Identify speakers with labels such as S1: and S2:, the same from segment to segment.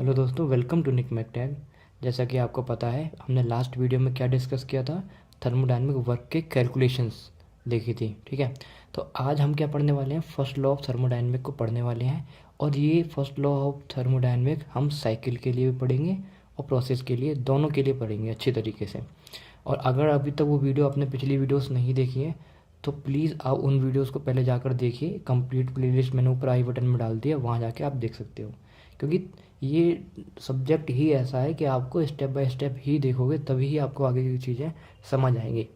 S1: Hello दोस्तों, welcome to निक मैकटैग। जैसा कि आपको पता है, हमने लास्ट वीडियो में क्या डिस्कस किया था, थर्मोडायनेमिक वर्क के कैलकुलेशंस देखी थी। ठीक है, तो आज हम क्या पढ़ने वाले हैं, फर्स्ट लॉ ऑफ थर्मोडायनेमिक को पढ़ने वाले हैं। और ये फर्स्ट लॉ ऑफ थर्मोडायनेमिक हम साइकिल के लिए भी पढ़ेंगे और प्रोसेस के लिए, दोनों के लिए पढ़ेंगे अच्छी तरीके से। और अगर अभी तक वो वीडियो आपने पिछली वीडियोस नहीं देखी है तो प्लीज़ आप उन वीडियोस को पहले जाकर देखिए। कंप्लीट प्लेलिस्ट मैंने ऊपर आई बटन में डाल दिया, वहाँ जाके आप देख सकते हो। क्योंकि ये सब्जेक्ट ही ऐसा है कि आपको स्टेप बाय स्टेप ही देखोगे तभी ही आपको आगे की चीज़ें समझ आएंगी।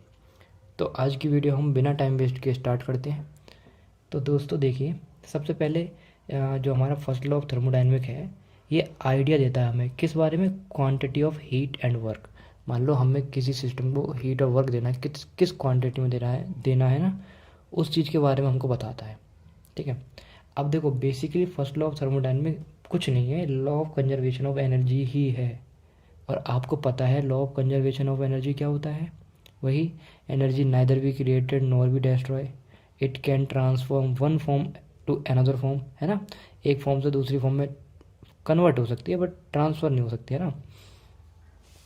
S1: तो आज की वीडियो हम बिना टाइम वेस्ट के स्टार्ट करते हैं। तो दोस्तों देखिए, सबसे पहले जो हमारा फर्स्ट लॉ ऑफ थर्मोडायनेमिक है, ये आइडिया देता है हमें किस बारे में, quantity of heat and work. मान लो हमें किसी सिस्टम को हीट और वर्क देना है, किस किस क्वांटिटी में देना है ना, उस चीज़ के बारे में हमको बताता है। ठीक है, अब देखो basically first law of thermodynamic कुछ नहीं है, law of conservation of energy ही है। और आपको पता है law of conservation of energy क्या होता है, वही energy neither be created nor be destroy, it can transform one form to another form, है ना। एक फॉर्म से दूसरी फॉर्म में कन्वर्ट हो सकती है बट ट्रांसफ़र नहीं हो सकती, है ना,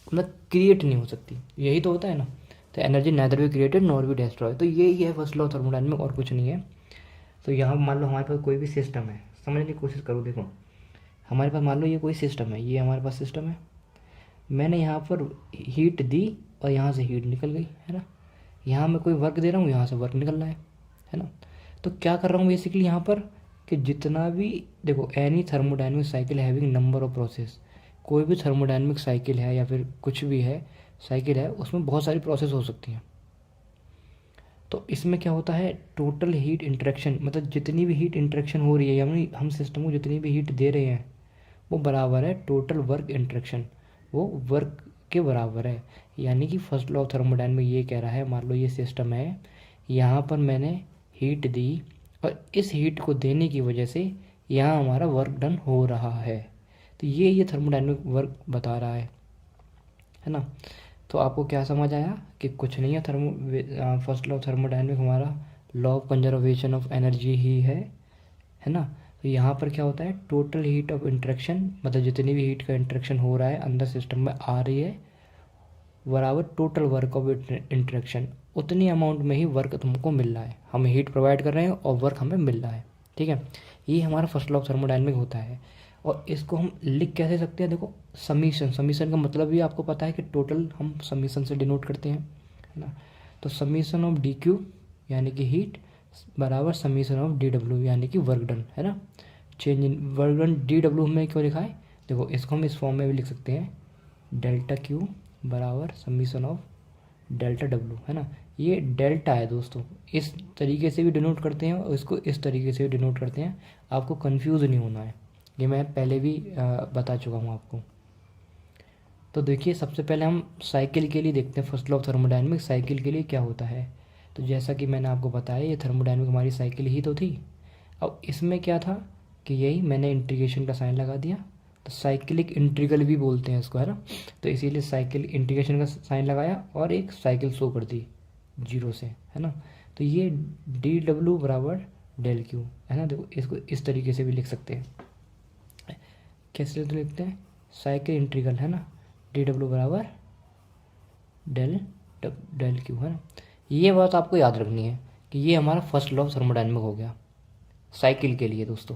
S1: मतलब क्रिएट नहीं हो सकती। यही तो होता है ना। तो energy neither be created nor be destroy, तो यही है फर्स्ट लॉ ऑफ थर्मोडायनेमिक और कुछ नहीं है। तो यहाँ मान लो हमारे पास कोई भी सिस्टम है, समझने की कोशिश करो। देखो हमारे पास मान लो ये कोई सिस्टम है, ये हमारे पास सिस्टम है। मैंने यहाँ पर हीट दी और यहाँ से हीट निकल गई, है ना। यहाँ मैं कोई वर्क दे रहा हूँ, यहाँ से वर्क निकल रहा है ना। तो क्या कर रहा हूँ बेसिकली यहाँ पर, कि जितना भी, देखो any thermodynamic cycle having number of process, कोई भी थर्मोडायनेमिक साइकिल है या फिर कुछ भी है साइकिल है, उसमें बहुत सारी प्रोसेस हो सकती हैं। तो इसमें क्या होता है, टोटल हीट इंटरेक्शन, मतलब जितनी भी हीट इंटरेक्शन हो रही है, यानी हम सिस्टम को जितनी भी हीट दे रहे हैं वो बराबर है टोटल वर्क इंटरेक्शन, वो वर्क के बराबर है। यानी कि फर्स्ट लॉ ऑफ थर्मोडायनेमिक ये कह रहा है, मान लो ये सिस्टम है, यहाँ पर मैंने हीट दी और इस हीट को देने की वजह से यहाँ हमारा वर्क डन हो रहा है। तो ये थर्मोडायनेमिक वर्क बता रहा है ना। तो आपको क्या समझ आया कि कुछ नहीं है, फर्स्ट लॉ ऑफ थर्मोडायनेमिक हमारा law of conservation of energy ही है ना। तो यहाँ पर क्या होता है, टोटल हीट ऑफ इंटरेक्शन, मतलब जितनी भी हीट का इंटरेक्शन हो रहा है अंदर सिस्टम में आ रही है, बराबर टोटल वर्क ऑफ इंटरेक्शन, उतनी अमाउंट में ही वर्क तुमको मिल रहा है। हम हीट प्रोवाइड कर रहे हैं और वर्क हमें मिल रहा है। ठीक है, ये हमारा फर्स्ट लॉ ऑफ थर्मोडायनेमिक होता है। और इसको हम लिख कैसे सकते हैं, देखो समीशन, समीशन का मतलब भी आपको पता है कि टोटल हम समीशन से डिनोट करते हैं, है ना। तो समीशन ऑफ डी क्यू यानी कि हीट बराबर समीशन ऑफ डी डब्ल्यू यानी कि वर्क डन, है ना। Change in work done D W में क्यों लिखा है, देखो इसको हम इस फॉर्म में भी लिख सकते हैं, डेल्टा क्यू बराबर समीशन ऑफ डेल्टा डब्ल्यू, है ना। ये डेल्टा है दोस्तों, इस तरीके से भी डिनोट करते हैं और इसको इस तरीके से भी डिनोट करते हैं। आपको कंफ्यूज नहीं होना है, ये मैं पहले भी बता चुका हूँ आपको। तो देखिए सबसे पहले हम साइकिल के लिए देखते हैं, first law of thermodynamic cycle के लिए क्या होता है। तो जैसा कि मैंने आपको बताया, ये थर्मोडायनेमिक हमारी साइकिल ही तो थी। अब इसमें क्या था कि यही मैंने इंटीग्रेशन का साइन लगा दिया, तो साइकिलिक इंटीग्रल भी बोलते हैं इसको, है ना। तो इसीलिए साइकिल इंटीग्रेशन का साइन लगाया और एक साइकिल शो कर दी जीरो से, है ना। तो ये डी डब्ल्यू बराबर डेल क्यू, है ना। देखो इसको इस तरीके से भी लिख सकते हैं। कैसे लिखते हैं, साइकिल इंटीग्रल, है ना, डी डब्ल्यू बराबर डेल डेल क्यू, है ना। ये बात आपको याद रखनी है कि ये हमारा फर्स्ट लॉ ऑफ थर्मोडायनेमिक हो गया साइकिल के लिए दोस्तों।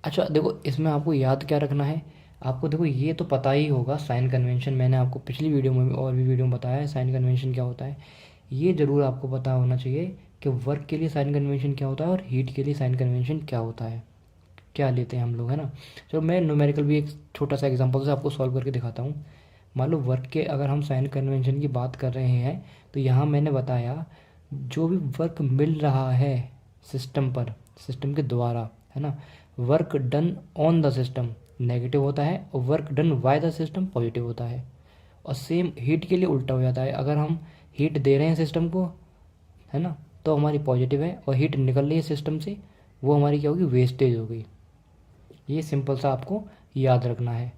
S1: अच्छा देखो इसमें आपको याद क्या रखना है, आपको देखो ये तो पता ही होगा साइन कन्वेंशन, मैंने आपको पिछली वीडियो में भी और भी वीडियो में बताया है साइन कन्वेंशन क्या होता है। ये ज़रूर आपको पता होना चाहिए कि वर्क के लिए साइन कन्वेंशन क्या होता है और हीट के लिए साइन कन्वेंशन क्या होता है, क्या लेते हैं हम लोग, है ना। चलो मैं न्यूमेरिकल भी एक छोटा सा एग्जांपल से आपको सॉल्व करके दिखाता हूँ। मान लो वर्क के अगर हम साइन कन्वेंशन की बात कर रहे हैं, तो यहाँ मैंने बताया जो भी वर्क मिल रहा है सिस्टम पर, सिस्टम के द्वारा, है ना, work done on the system negative होता है और work done by the system positive होता है। और सेम हीट के लिए उल्टा हो जाता है, अगर हम हीट दे रहे हैं सिस्टम को, है ना, तो हमारी पॉजिटिव है, और हीट निकल रही है सिस्टम से, वो हमारी क्या होगी, वेस्टेज हो गई। ये सिंपल सा आपको याद रखना है।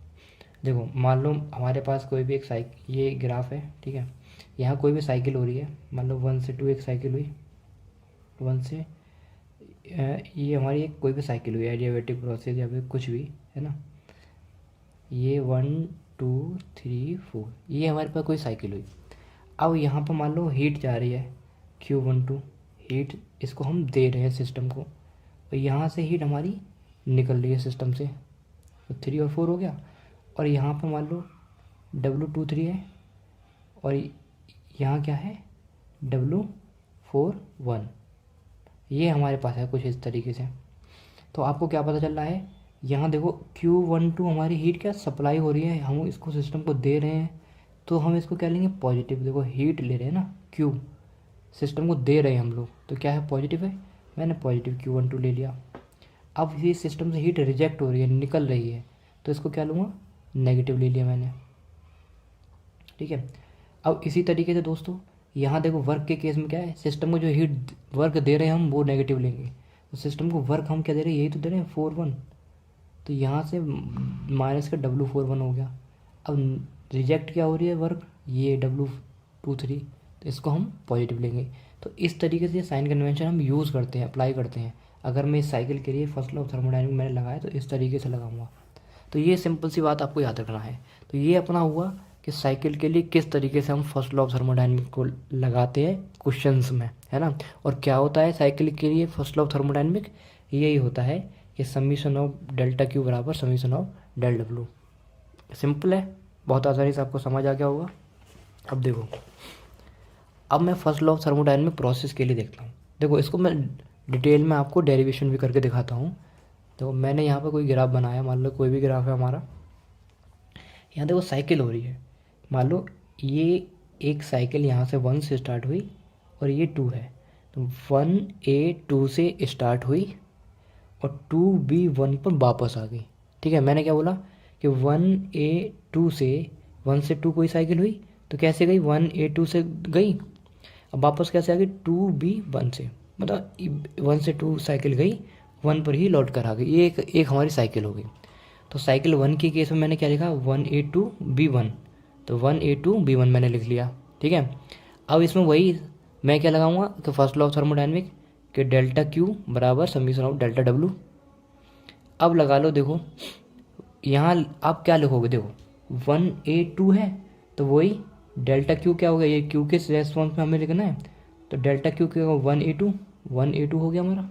S1: देखो मान लो हमारे पास कोई भी एक साइकिल, ये ग्राफ है, ठीक है, यहाँ कोई भी साइकिल हो रही है, मान लो 1 से 2 एक साइकिल हुई, 1 से ये हमारी एक कोई भी साइकिल हुई, एडियाबेटिक प्रोसेस या फिर कुछ भी, है ना। ये 1 2 3 4, ये हमारे पास कोई साइकिल हुई। अब यहाँ पर मान लो हीट जा रही है Q12, हीट इसको हम दे रहे हैं सिस्टम को, और यहाँ से हीट हमारी निकल रही है सिस्टम से, तो 3 और 4 हो गया। और यहाँ पर मान लो W23 है, और यहाँ क्या है W41, ये हमारे पास है कुछ इस तरीके से। तो आपको क्या पता चल रहा है, यहाँ देखो Q12 हमारी हीट क्या सप्लाई हो रही है, हम इसको सिस्टम को दे रहे हैं, तो हम इसको क्या लेंगे पॉजिटिव। देखो हीट ले रहे हैं ना, Q सिस्टम को दे रहे हैं हम लोग, तो क्या है पॉजिटिव है, मैंने पॉजिटिव Q12 ले लिया। अब ये सिस्टम से हीट रिजेक्ट हो रही है, निकल रही है, तो इसको क्या लूँगा नेगेटिव ले लिया मैंने, ठीक है। अब इसी तरीके से दोस्तों यहाँ देखो वर्क के केस में क्या है, सिस्टम को जो हीट वर्क दे रहे हैं हम वो नेगेटिव लेंगे, तो सिस्टम को वर्क हम क्या दे रहे हैं, यही तो दे रहे हैं 41, तो यहाँ से माइनस का W41 हो गया। अब रिजेक्ट क्या हो रही है वर्क, ये W23, तो इसको हम पॉजिटिव लेंगे। तो इस तरीके से साइन कन्वेंशन हम यूज़ करते हैं, अप्लाई करते हैं। अगर मैं इस साइकिल के लिए फर्स्ट लॉ ऑफ थर्मोडायनामिक्स मैंने लगाया तो इस तरीके से लगाऊंगा। तो ये सिंपल सी बात आपको याद रखना है। तो ये अपना हुआ कि साइकिल के लिए किस तरीके से हम फर्स्ट लॉ ऑफ थर्मोडायनामिक्स को लगाते हैं क्वेश्चंस में, है ना। और क्या होता है साइकिल के लिए फर्स्ट लॉ ऑफ थर्मोडायनामिक्स, यही होता है कि समीशन ऑफ डेल्टा क्यू बराबर summation of del W. Simple है, बहुत आसानी से आपको समझ आ गया होगा। अब देखो, अब मैं first law of thermodynamic process के लिए देखता हूँ। देखो इसको मैं डिटेल में आपको डेरिवेशन भी करके दिखाता हूँ। तो मैंने यहाँ पर कोई ग्राफ बनाया, मान लो कोई भी ग्राफ है हमारा, यहाँ देखो साइकिल हो रही है, मान लो ये एक साइकिल यहाँ से 1 से स्टार्ट हुई और ये 2 है, तो 1A2 से स्टार्ट हुई और 2B1 पर वापस आ गई, ठीक है। मैंने क्या बोला कि 1A2 से 1 से 2 कोई साइकिल हुई, तो कैसे गई 1A2 से गई, अब वापस कैसे आ गई 2B1 से, मतलब 1 से 2 साइकिल गई, 1 पर ही लौट कर आ गई। ये एक हमारी साइकिल हो गई। तो साइकिल 1 के केस में मैंने क्या लिखा 1A2B1, तो 1A2B1 मैंने लिख लिया, ठीक है। अब इसमें वही मैं क्या लगाऊंगा कि फर्स्ट लॉ ऑफ थर्मोडायनामिक कि डेल्टा क्यू बराबर समीशन ऑफ डेल्टा डब्ल्यू। अब लगा लो, देखो यहाँ आप क्या लिखोगे, देखो 1A2 है तो वही डेल्टा क्यू क्या होगा, ये क्यू के रेस्पॉन्स में हमें लिखना है, तो डेल्टा क्यू क्या होगा 1A2 हो गया हमारा।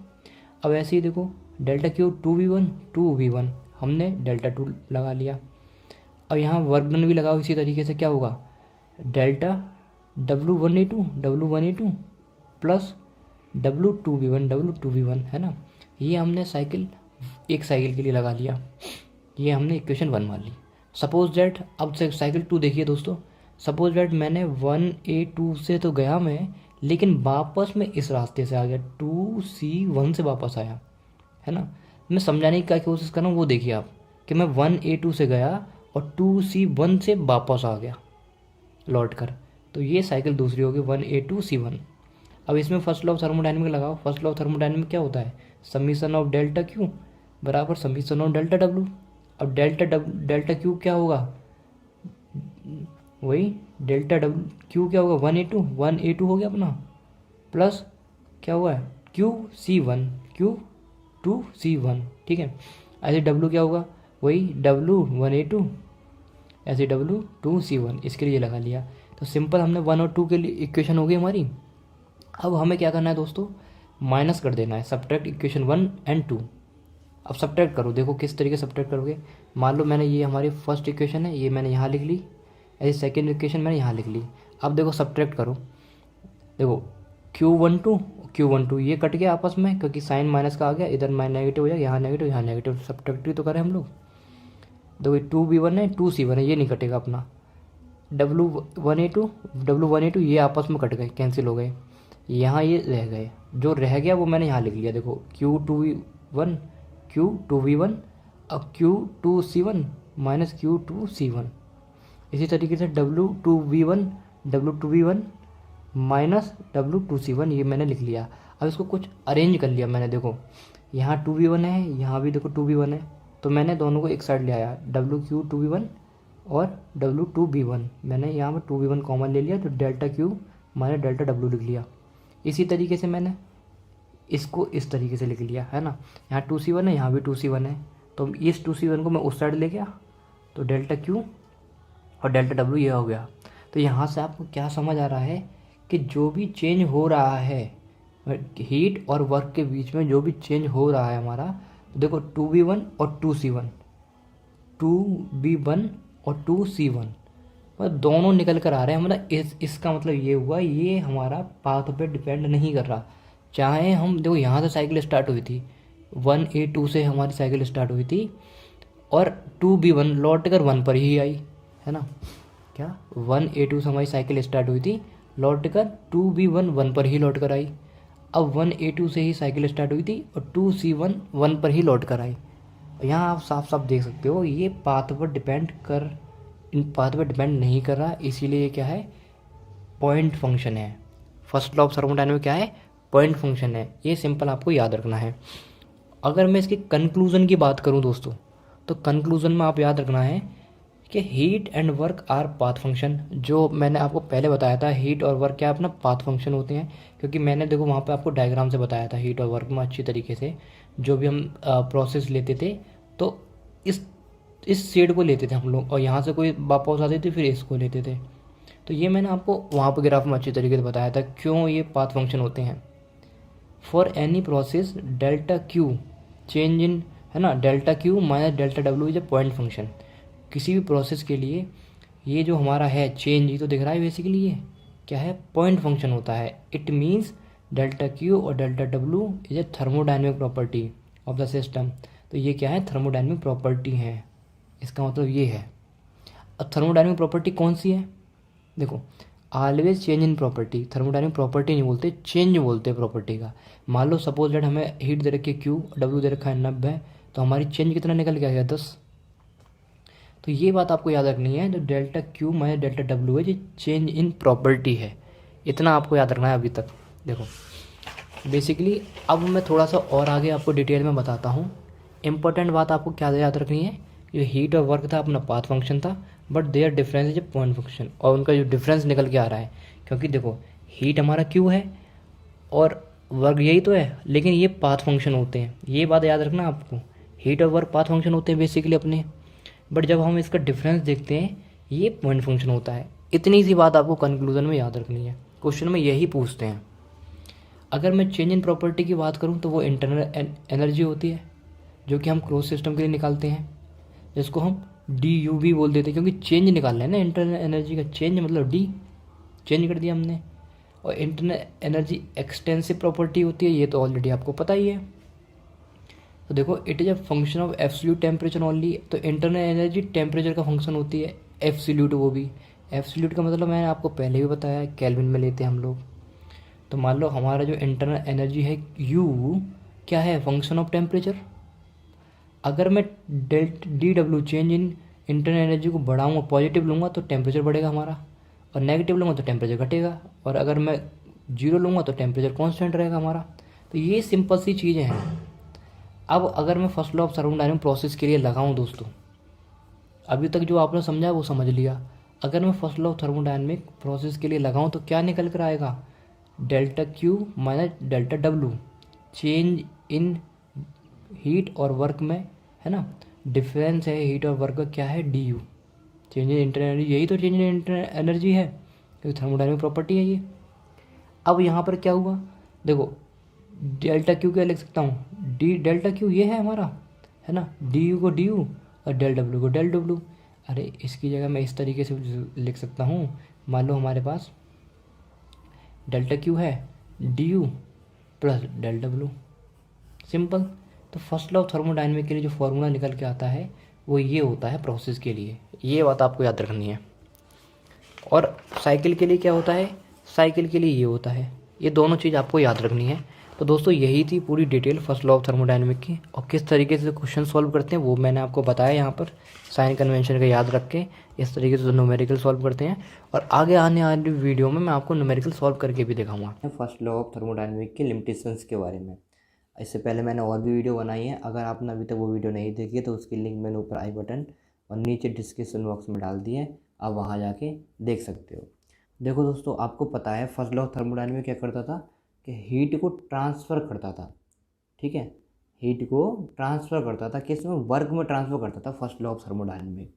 S1: अब ऐसे ही देखो डेल्टा क्यू 2V1 हमने डेल्टा 2 लगा लिया। अब यहाँ वर्क डन भी लगाओ इसी तरीके से, क्या होगा डेल्टा W1A2 प्लस W2V1 है ना। ये हमने साइकिल एक साइकिल के लिए लगा लिया, ये हमने इक्वेशन 1 मान ली। सपोज दैट अब से साइकिल 2 देखिए दोस्तों, सपोज दैट मैंने 1A2 से तो गया मैं, लेकिन वापस मैं इस रास्ते से आ गया 2C1 से वापस आया, है ना। मैं समझाने की क्या कोशिश कर रहा हूँ वो देखिए आप, कि मैं 1A2 से गया और 2C1 से वापस आ गया लौट कर, तो ये साइकिल दूसरी होगी 1A2C1। अब इसमें फर्स्ट लॉ ऑफ थर्मोडायनामिक लगाओ। फर्स्ट लॉ ऑफ थर्मोडायनामिक क्या होता है, समीशन ऑफ डेल्टा क्यू बराबर समीशन ऑफ डेल्टा डब्ल्यू। अब डेल्टा क्यू क्या होगा, वही डेल्टा डब्ल्यू क्यू क्या होगा 1A2 हो गया अपना, प्लस क्या हुआ है Q2C1, ठीक है। ऐसे डब्ल्यू क्या होगा, वही W1A2 ऐसे W2C1, इसके लिए लगा लिया। तो सिंपल हमने 1 और 2 के लिए इक्वेशन हो गई हमारी। अब हमें क्या करना है दोस्तों, माइनस कर देना है, सब्ट्रैक्ट इक्वेशन 1 एंड 2। अब सब्ट्रैक्ट करो, देखो किस तरीके सब्ट्रैक्ट करोगे। मान लो मैंने ये हमारी फर्स्ट इक्वेशन है, ये मैंने यहाँ लिख ली, ऐसे सेकेंड इक्वेशन मैंने यहाँ लिख ली। अब देखो सब्ट्रैक्ट करो, देखो Q12 ये कट गया आपस में, क्योंकि साइन माइनस का आ गया, इधर नेगेटिव हो जाएगा, यहाँ नेगेटिव सब्ट्रैक्ट तो करें हम लोग। देखो 2B1 है 2C1 है, ये नहीं कटेगा अपना। W1A2 ये आपस में कट गए, कैंसिल हो गए, यहाँ ये रह गए, जो रह गया वो मैंने यहाँ लिख लिया। देखो Q2V1 अब Q2C1 माइनस Q2C1, इसी तरीके से W2V1 माइनस W2C1 ये मैंने लिख लिया। अब इसको कुछ अरेंज कर लिया मैंने, देखो यहाँ 2V1 है, यहाँ भी देखो 2V1 है, तो मैंने दोनों को एक साइड ले आया, WQ2V1 और W2V1, मैंने यहाँ पर 2V1 कॉमन ले लिया, तो delta Q minus delta W लिख लिया। इसी तरीके से मैंने इसको इस तरीके से लिख लिया, है ना। यहाँ 2C1 है, यहाँ भी 2C1 है, तो इस 2C1 को मैं उस साइड ले गया तो डेल्टा क्यू और डेल्टा डब्ल्यू ये हो गया। तो यहाँ से आपको क्या समझ आ रहा है कि जो भी चेंज हो रहा है हीट और वर्क के बीच में, जो भी चेंज हो रहा है हमारा, तो देखो 2v1 और 2c1, 2v1 और 2c1 मतलब दोनों निकल कर आ रहे हैं। मतलब इसका मतलब ये हुआ, ये हमारा पाथ पे डिपेंड नहीं कर रहा। चाहे हम देखो यहाँ से साइकिल स्टार्ट हुई थी 1A2 से हमारी साइकिल स्टार्ट हुई थी और 2B1 लौट कर 1 पर ही आई, है ना। क्या 1A2 से हमारी साइकिल स्टार्ट हुई थी, लौट कर 2B1 1 पर ही लौट कर आई। अब 1A2 से ही साइकिल स्टार्ट हुई थी और 2C1 1 पर ही लौट कर आई। यहाँ आप साफ साफ देख सकते हो ये पाथ पर डिपेंड नहीं कर रहा, इसीलिए ये क्या है, पॉइंट फंक्शन है। फर्स्ट लॉ ऑफ थर्मोडायनामिक्स क्या है, पॉइंट फंक्शन है। ये सिंपल आपको याद रखना है। अगर मैं इसके कंक्लूजन की बात करूँ दोस्तों, तो कंक्लूजन में आप याद रखना है कि heat and work our path function. जो मैंने आपको पहले बताया था, हीट और वर्क क्या अपना पाथ फंक्शन होते हैं, क्योंकि मैंने देखो वहाँ पे आपको डायग्राम से बताया था हीट और वर्क में अच्छी तरीके से। जो भी हम प्रोसेस लेते थे तो इस शेड को लेते थे हम लोग, और यहाँ से कोई वापस आते थे फिर इसको लेते थे। तो ये मैंने आपको वहाँ पर ग्राफ में अच्छी तरीके से बताया था क्यों ये पाथ फंक्शन होते हैं। For any process delta Q change in, है ना, delta Q minus delta W is a point function. किसी भी प्रोसेस के लिए ये जो हमारा है चेंज, ही तो दिख रहा है बेसिकली, ये क्या है, पॉइंट फंक्शन होता है। इट मीन्स डेल्टा क्यू और delta W is a thermodynamic property of the system. तो ये क्या है, थर्मोडाइनमिक प्रॉपर्टी है, इसका मतलब ये है। अब थर्मोडाइनमिक प्रॉपर्टी कौन सी है, देखो always change in property. Thermodynamic property नहीं बोलते, चेंज बोलते हैं प्रॉपर्टी का। मान लो सपोज दैट हमें हीट दे रखी है क्यू, डब्ल्यू दे रखा है 90, तो हमारी चेंज कितना निकल के आ गया 10। तो ये बात आपको याद रखनी है, जो delta Q minus delta W है, ये चेंज इन प्रॉपर्टी है। इतना आपको याद रखना है अभी तक। देखो बेसिकली अब मैं थोड़ा सा और आगे आपको डिटेल में बताता हूँ। इंपॉर्टेंट बात आपको क्या याद रखनी है, जो हीट और वर्क था अपना पाथ फंक्शन था, but there difference is a point function. और उनका जो डिफरेंस निकल के आ रहा है, क्योंकि देखो हीट हमारा क्यू है और वर्क यही तो है, लेकिन ये पाथ फंक्शन होते हैं। ये बात याद रखना आपको, हीट और वर्क पाथ फंक्शन होते हैं बेसिकली अपने, बट जब हम इसका डिफरेंस देखते हैं ये पॉइंट फंक्शन होता है। इतनी सी बात आपको कंक्लूजन में याद रखनी है, क्वेश्चन में यही पूछते हैं। अगर मैं चेंज इन प्रॉपर्टी की बात करूँ तो वो इंटरनल एनर्जी होती है, जो कि हम क्लोज सिस्टम के लिए निकालते हैं, जिसको हम डी यू भी बोल देते हैं, क्योंकि चेंज निकाल रहे हैं ना इंटरनल एनर्जी का। चेंज मतलब डी, चेंज कर दिया हमने। और इंटरनल एनर्जी एक्सटेंसिव प्रॉपर्टी होती है, ये तो ऑलरेडी आपको पता ही है। तो देखो it is a function of absolute temperature only. तो इंटरनल एनर्जी टेम्परेचर का फंक्शन होती है, एब्सोल्यूट वो भी। एब्सोल्यूट का मतलब मैंने आपको पहले भी बताया है, केल्विन में लेते हैं हम लोग। तो मान लो हमारा जो इंटरनल एनर्जी है यू क्या है, फंक्शन ऑफ टेम्परेचर। अगर मैं D W change in internal energy को बढ़ाऊंगा, पॉजिटिव लूँगा तो टेम्परेचर बढ़ेगा हमारा, और नेगेटिव लूँगा तो टेम्परेचर घटेगा, और अगर मैं जीरो लूँगा तो टेम्परेचर कांस्टेंट रहेगा हमारा। तो ये सिंपल सी चीज़ें हैं। अब अगर मैं first law of thermodynamic process के लिए लगाऊं दोस्तों, अभी तक जो आपने समझा वो समझ लिया। अगर मैं first law of thermodynamic process के लिए लगाऊं तो क्या निकल कर आएगा, delta Q minus delta W, change in heat और वर्क में, है ना। डिफरेंस है हीट और वर्क का क्या है, D you, change in internal energy, यही तो चेंज इन इंटरनल एनर्जी है, क्योंकि थर्मोडायनामिक प्रॉपर्टी है ये। अब यहाँ पर क्या हुआ, देखो डेल्टा क्यू क्या लिख सकता हूँ, डी डेल्टा क्यू ये है हमारा, है ना, डी यू को डी यू और डेल डब्ल्यू को डेल डब्ल्यू। अरे इसकी जगह मैं इस तरीके से लिख सकता हूँ, मान लो हमारे पास डेल्टा क्यू है, D U plus del W, simple. तो फर्स्ट लॉ ऑफ थर्मोडायनामिक के लिए जो फॉर्मूला निकल के आता है वो ये होता है प्रोसेस के लिए, ये बात आपको याद रखनी है। और साइकिल के लिए क्या होता है, साइकिल के लिए ये होता है। ये दोनों चीज़ आपको याद रखनी है। तो दोस्तों यही थी पूरी detail first law of thermodynamic की, और किस तरीके से क्वेश्चन सॉल्व करते हैं वो मैंने आपको बताया यहाँ पर। साइन कन्वेंशन का याद रख के इस तरीके से न्यूमेरिकल सॉल्व करते हैं, और आगे आने वाली वीडियो में मैं आपको न्यूमेरिकल सॉल्व करके भी दिखाऊंगा फर्स्ट लॉ ऑफ थर्मोडायनामिक के लिमिटेशंस के बारे में। इससे पहले मैंने और भी वीडियो बनाई है, अगर आपने अभी तक वो वीडियो नहीं देखी है तो उसकी लिंक मैंने ऊपर आई बटन और नीचे डिस्क्रिप्शन बॉक्स में डाल दी है, आप वहाँ जाके देख सकते हो। देखो दोस्तों, आपको पता है फर्स्ट लॉ ऑफ थर्मोडायनामिक क्या करता था कि हीट को ट्रांसफ़र करता था, ठीक है, हीट को ट्रांसफ़र करता था, किस में, वर्क में ट्रांसफ़र करता था फर्स्ट लॉ ऑफ थर्मोडायनामिक।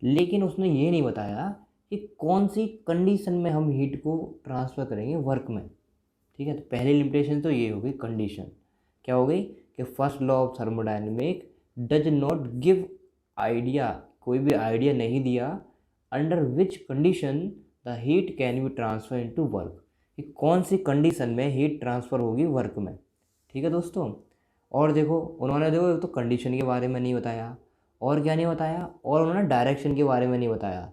S2: लेकिन उसने ये नहीं बताया कि कौन सी कंडीशन में हम हीट को ट्रांसफ़र करेंगे वर्क में। ठीक है, तो पहली लिमिटेशन तो ये हो गई कंडीशन। क्या हो गई कि first law of thermodynamic does not give idea, कोई भी आइडिया नहीं दिया under which condition the heat can be transfer into work, कि कौन सी कंडीशन में हीट ट्रांसफ़र होगी वर्क में। ठीक है दोस्तों, और देखो उन्होंने देखो एक तो कंडीशन के बारे में नहीं बताया, और क्या नहीं बताया, और उन्होंने डायरेक्शन के बारे में नहीं बताया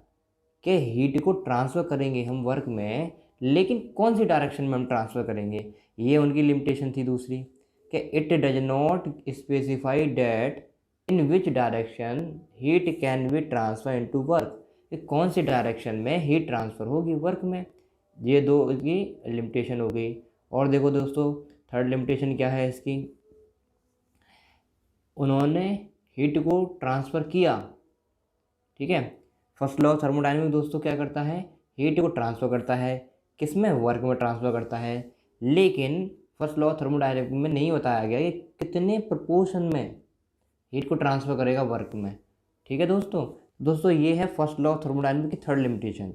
S2: कि हीट को ट्रांसफ़र करेंगे हम वर्क में, लेकिन कौन सी डायरेक्शन में हम ट्रांसफ़र करेंगे, ये उनकी लिमिटेशन थी दूसरी, कि it does not specify that in which direction heat can be transfer into work, कि कौन सी डायरेक्शन में हीट ट्रांसफ़र होगी वर्क में। ये दो इसकी लिमिटेशन हो गई। और देखो दोस्तों थर्ड लिमिटेशन क्या है इसकी, उन्होंने हीट को ट्रांसफ़र किया। ठीक है, फर्स्ट लॉ ऑफ थर्मोडायनेमिक्स दोस्तों क्या करता है, हीट को ट्रांसफ़र करता है, किस में, वर्क में ट्रांसफ़र करता है। लेकिन फर्स्ट लॉ ऑफ थर्मोडायनेमिक्स में नहीं बताया गया कि कितने प्रपोर्शन में हीट को ट्रांसफ़र करेगा वर्क में। ठीक है दोस्तों ये है फर्स्ट लॉ ऑफ थर्मोडायनेमिक्स की third limitation,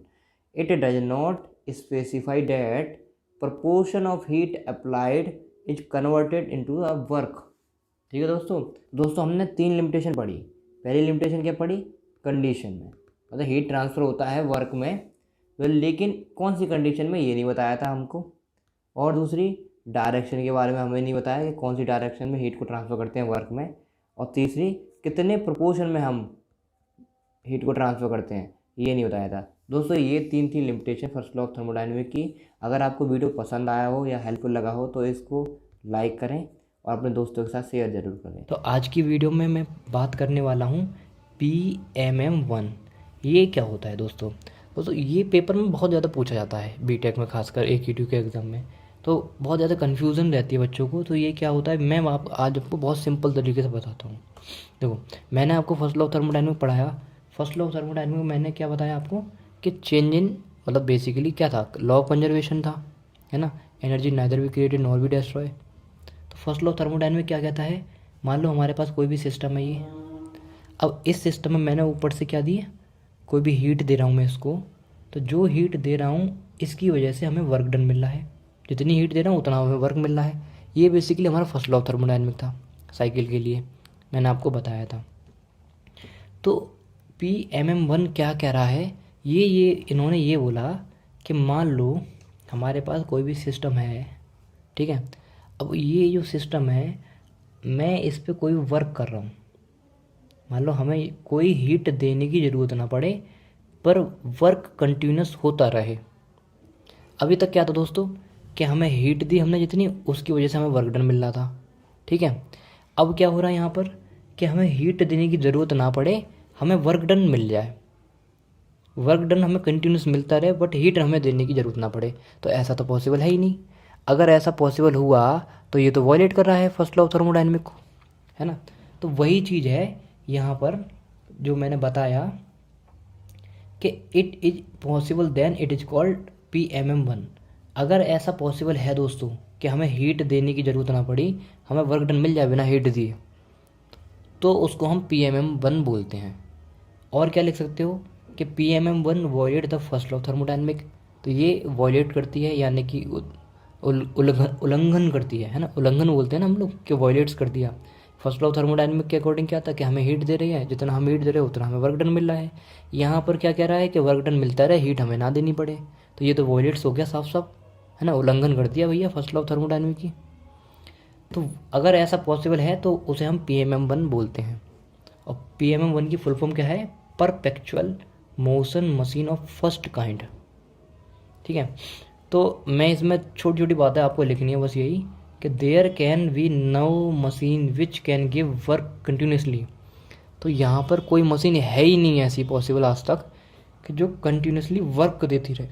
S2: it does not specify that proportion of heat applied is converted into a work. ठीक है दोस्तों हमने तीन लिमिटेशन पढ़ी। पहली लिमिटेशन क्या पढ़ी, कंडीशन में, मतलब हीट ट्रांसफ़र होता है वर्क में, लेकिन कौन सी कंडीशन में ये नहीं बताया था हमको। और दूसरी डायरेक्शन के बारे में हमें नहीं बताया कि कौन सी डायरेक्शन में हीट को ट्रांसफ़र करते हैं वर्क में। और तीसरी कितने प्रोपोर्शन में हम हीट को ट्रांसफ़र करते हैं, ये नहीं बताया था। दोस्तों ये तीन limitation first law of thermodynamic की। अगर आपको वीडियो पसंद आया हो या हेल्पफुल लगा हो तो इसको लाइक करें और अपने दोस्तों के साथ शेयर ज़रूर करें।
S1: तो आज की वीडियो में मैं बात करने वाला हूँ PMM1। ये क्या होता है दोस्तों ये पेपर में बहुत ज़्यादा पूछा जाता है, बीटेक में खासकर AQ2 के एग्ज़ाम में, तो बहुत ज़्यादा कन्फ्यूज़न रहती है बच्चों को। तो ये क्या होता है, मैं आज आपको बहुत सिंपल तरीके से बताता हूँ। देखो मैंने आपको फर्स्ट लॉ ऑफ थर्मोडायनेमिक पढ़ाया। फर्स्ट लॉ ऑफ थर्मोडायनेमिक में मैंने क्या बताया आपको कि चेंज इन, मतलब बेसिकली क्या था, लॉ ऑफ कंजर्वेशन था, है ना, energy neither be created nor be destroy. तो फर्स्ट लॉ ऑफ थर्मोडायनेमिक क्या कहता है, मान लो हमारे पास कोई भी सिस्टम है ये, अब इस सिस्टम में मैंने ऊपर से क्या दिया, कोई भी हीट दे रहा हूँ मैं इसको, तो जो हीट दे रहा हूँ इसकी वजह से हमें वर्क डन मिल रहा है, जितनी हीट दे रहा हूँ उतना हमें वर्क मिल रहा है। ये बेसिकली हमारा फर्स्ट लॉ ऑफ थर्मोडायनेमिक था साइकिल के लिए, मैंने आपको बताया था। तो PMM1 क्या कह रहा है, ये इन्होंने ये बोला कि मान लो हमारे पास कोई भी सिस्टम है, ठीक है, अब ये जो सिस्टम है मैं इस पे कोई वर्क कर रहा हूँ, मान लो हमें कोई हीट देने की ज़रूरत ना पड़े पर वर्क कंटिन्यूस होता रहे। अभी तक क्या था दोस्तों कि हमें हीट दी हमने जितनी, उसकी वजह से हमें वर्क डन मिल रहा था। ठीक है, अब क्या हो रहा है यहाँ पर कि हमें हीट देने की ज़रूरत ना पड़े, हमें वर्क डन मिल जाए, वर्क डन हमें कंटिन्यूस मिलता रहे बट हीट हमें देने की ज़रूरत ना पड़े। तो ऐसा तो पॉसिबल है ही नहीं। अगर ऐसा पॉसिबल हुआ तो ये तो वॉयलेट कर रहा है फर्स्ट लॉ ऑफ थर्मोडायनेमिक को, है ना। तो वही चीज़ है यहाँ पर जो मैंने बताया कि it is possible then it is called PMM1। अगर ऐसा पॉसिबल है दोस्तों कि हमें हीट देने की ज़रूरत ना पड़ी, हमें वर्क डन मिल जाए बिना हीट दिए, तो उसको हम PMM1 बोलते हैं। और क्या लिख सकते हो कि PMM1 violate the first law of thermodynamic. तो ये वॉयलेट करती है यानी कि उल्लंघन करती है ना, उल्लंघन बोलते हैं ना हम लोग, कि वॉयलेट्स कर दिया। फर्स्ट लॉ ऑफ थर्मोडायनेमिक के अकॉर्डिंग क्या था कि हमें हीट दे रही है, जितना हम हीट दे रहे हैं उतना हमें वर्क डन मिल रहा है। यहाँ पर क्या कह रहा है कि वर्क डन मिलता रहे, हीट हमें ना देनी पड़े। तो ये तो वॉयलेट्स हो गया साफ साफ, है ना, उल्लंघन कर दिया भैया फर्स्ट लॉ ऑफ थर्मोडायनेमिक की। तो अगर ऐसा पॉसिबल है तो उसे हम PMM1 बोलते हैं। और PMM1 की फुल फॉर्म क्या है, perpetual motion machine of first kind. ठीक है, तो मैं इसमें छोटी छोटी बातें आपको लिखनी है बस यही कि there can be no machine which can give work continuously. तो यहाँ पर कोई मशीन है ही नहीं ऐसी पॉसिबल आज तक कि जो कंटिन्यूसली वर्क देती रहे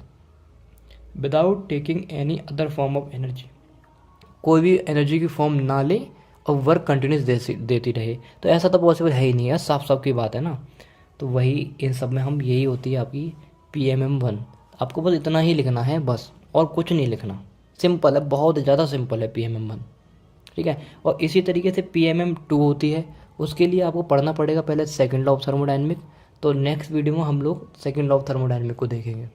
S1: without taking any other form of energy, कोई भी एनर्जी की फॉर्म ना ले और वर्क कंटिन्यूस देती रहे। तो ऐसा तो पॉसिबल है ही नहीं है, साफ साफ की बात है ना। तो वही इन सब में हम यही होती है आपकी PMM1। आपको बस इतना ही लिखना है बस, और कुछ नहीं लिखना, सिंपल है, बहुत ज़्यादा सिंपल है PMM1। ठीक है, और इसी तरीके से PMM2 होती है। उसके लिए आपको पढ़ना पड़ेगा पहले सेकंड लॉ ऑफ थर्मोडायनेमिक, तो नेक्स्ट वीडियो में हम लोग सेकंड लॉ ऑफ थर्मोडायनेमिक्स को देखेंगे।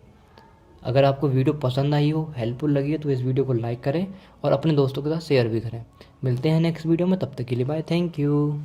S1: अगर आपको वीडियो पसंद आई हो, हेल्पफुल लगी है, तो इस वीडियो को लाइक करें और अपने दोस्तों के साथ शेयर भी करें। मिलते हैं नेक्स्ट वीडियो में, तब तक के लिए बाय, थैंक यू।